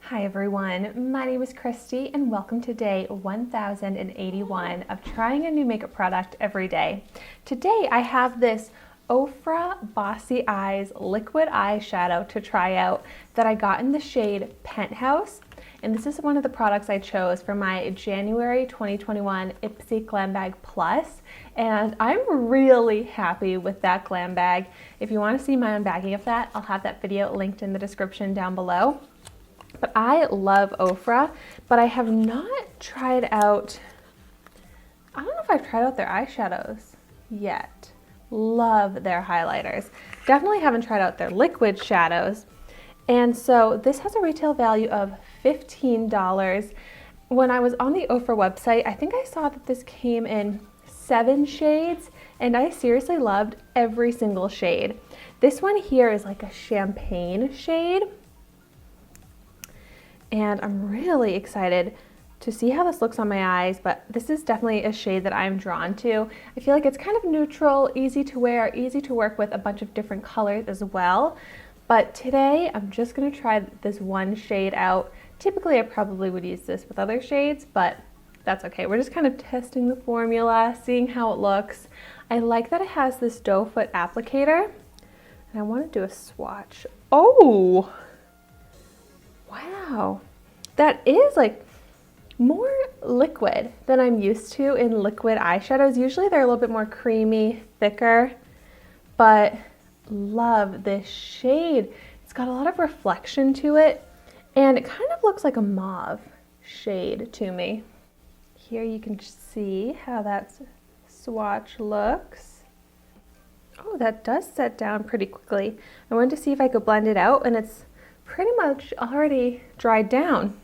Hi everyone, my name is Christy and welcome to day 1081 of trying a new makeup product every day. Today I have this Ofra Bossy Eyes liquid eyeshadow to try out that I got in the shade Penthouse, and this is one of the products I chose for my January 2021 Ipsy Glam Bag Plus, and I'm really happy with that glam bag. If you want to see my unbagging of that, I'll have that video linked in the description down below. But I love Ofra, but I have not tried out, I don't know if I've tried out their eyeshadows yet. Love their highlighters. Definitely haven't tried out their liquid shadows. And so this has a retail value of $15. When I was on the Ofra website, I think I saw that this came in 7 shades, and I seriously loved every single shade. This one here is like a champagne shade. And I'm really excited to see how this looks on my eyes, but this is definitely a shade that I'm drawn to. I feel like it's kind of neutral, easy to wear, easy to work with a bunch of different colors as well. But today I'm just gonna try this one shade out. Typically I probably would use this with other shades, but that's okay. We're just kind of testing the formula, seeing how it looks. I like that it has this doe foot applicator, and I wanna do a swatch. Oh! Wow, that is like more liquid than I'm used to in liquid eyeshadows. Usually they're a little bit more creamy, thicker, but love this shade. It's got a lot of reflection to it, and it kind of looks like a mauve shade to me. Here you can see how that swatch looks. Oh, that does set down pretty quickly. I wanted to see if I could blend it out, and it's pretty much already dried down.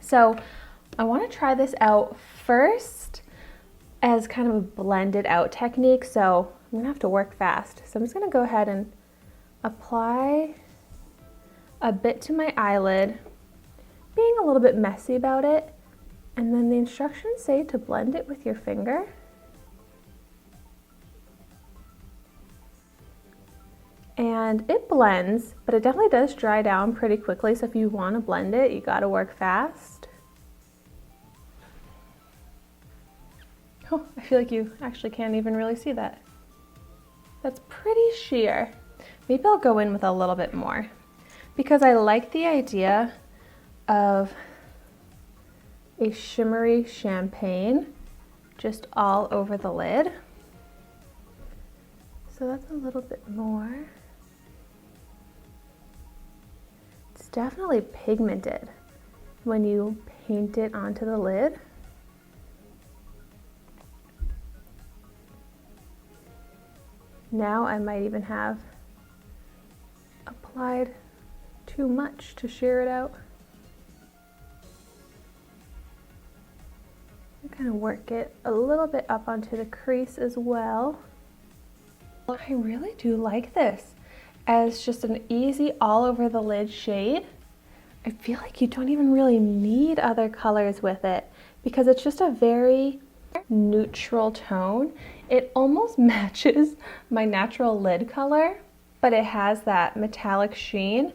So I want to try this out first as kind of a blended out technique, so I'm gonna have to work fast. So I'm just gonna go ahead and apply a bit to my eyelid, being a little bit messy about it, and then the instructions say to blend it with your finger. And it blends, but it definitely does dry down pretty quickly, so if you want to blend it, you gotta work fast. Oh, I feel like you actually can't even really see that. That's pretty sheer. Maybe I'll go in with a little bit more, because I like the idea of a shimmery champagne just all over the lid. So that's a little bit more. Definitely pigmented when you paint it onto the lid. Now I might even have applied too much to sheer it out. I kind of work it a little bit up onto the crease as well. I really do like this as just an easy all over the lid shade. I feel like you don't even really need other colors with it because it's just a very neutral tone. It almost matches my natural lid color, but it has that metallic sheen.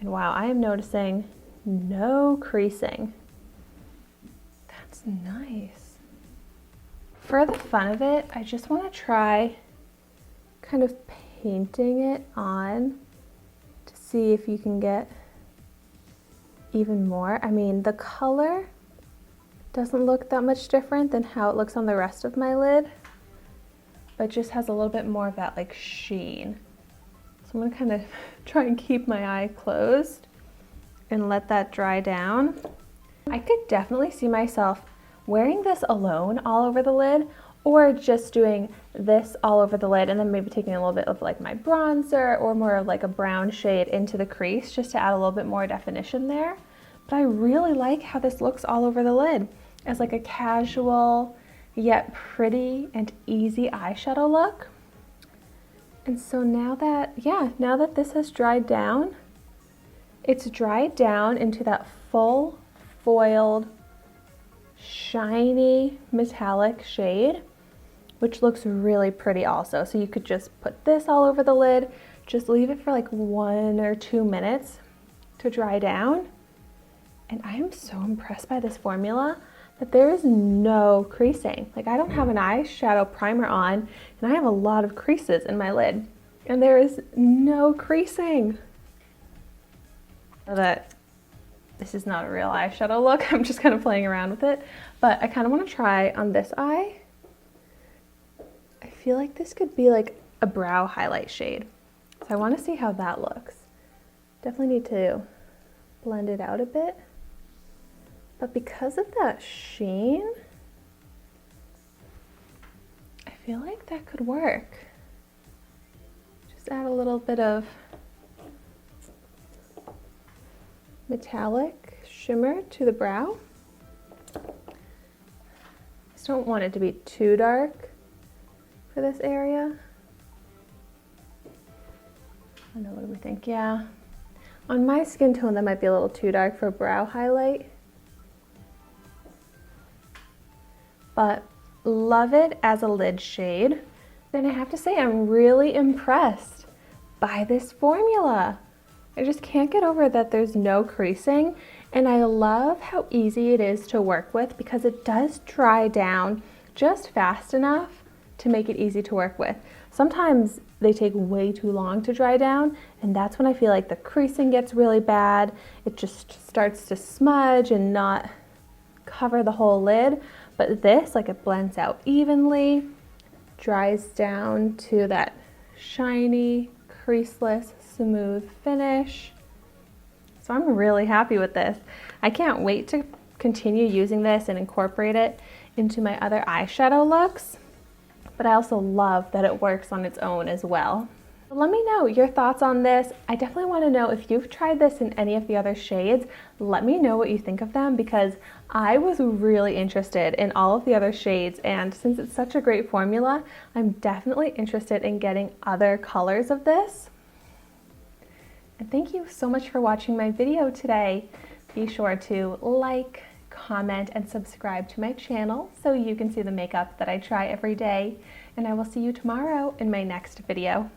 And wow, I am noticing no creasing. That's nice. For the fun of it, I just want to try kind of painting it on to see if you can get even more. I mean, the color doesn't look that much different than how it looks on the rest of my lid, but it just has a little bit more of that like sheen. So I'm gonna kind of try and keep my eye closed and let that dry down. I could definitely see myself wearing this alone all over the lid, or just doing this all over the lid and then maybe taking a little bit of like my bronzer or more of like a brown shade into the crease just to add a little bit more definition there. But I really like how this looks all over the lid as like a casual yet pretty and easy eyeshadow look. And so now that this has dried down, it's dried down into that full foiled shiny metallic shade, which looks really pretty also. So you could just put this all over the lid, just leave it for like 1 or 2 minutes to dry down, And I am so impressed by this formula that there is no creasing. Like, I don't have an eyeshadow primer on and I have a lot of creases in my lid and there is no creasing. That this is not a real eyeshadow look. I'm just kind of playing around with it, but I kind of want to try on this eye. I feel like this could be like a brow highlight shade. So I want to see how that looks. Definitely need to blend it out a bit. But because of that sheen, I feel like that could work. Just add a little bit of metallic shimmer to the brow. Just don't want it to be too dark for this area. I don't know, what do we think? Yeah. On my skin tone, that might be a little too dark for a brow highlight. But love it as a lid shade. Then I have to say I'm really impressed by this formula. I just can't get over that there's no creasing, and I love how easy it is to work with because it does dry down just fast enough to make it easy to work with. Sometimes they take way too long to dry down, and that's when I feel like the creasing gets really bad. It just starts to smudge and not cover the whole lid. But this, like, it blends out evenly, dries down to that shiny, creaseless, smooth finish. So I'm really happy with this. I can't wait to continue using this and incorporate it into my other eyeshadow looks. But I also love that it works on its own as well. Let me know your thoughts on this. I definitely want to know if you've tried this in any of the other shades. Let me know what you think of them because I was really interested in all of the other shades, and since it's such a great formula, I'm definitely interested in getting other colors of this. And thank you so much for watching my video today. Be sure to like, comment, and subscribe to my channel so you can see the makeup that I try every day. And I will see you tomorrow in my next video.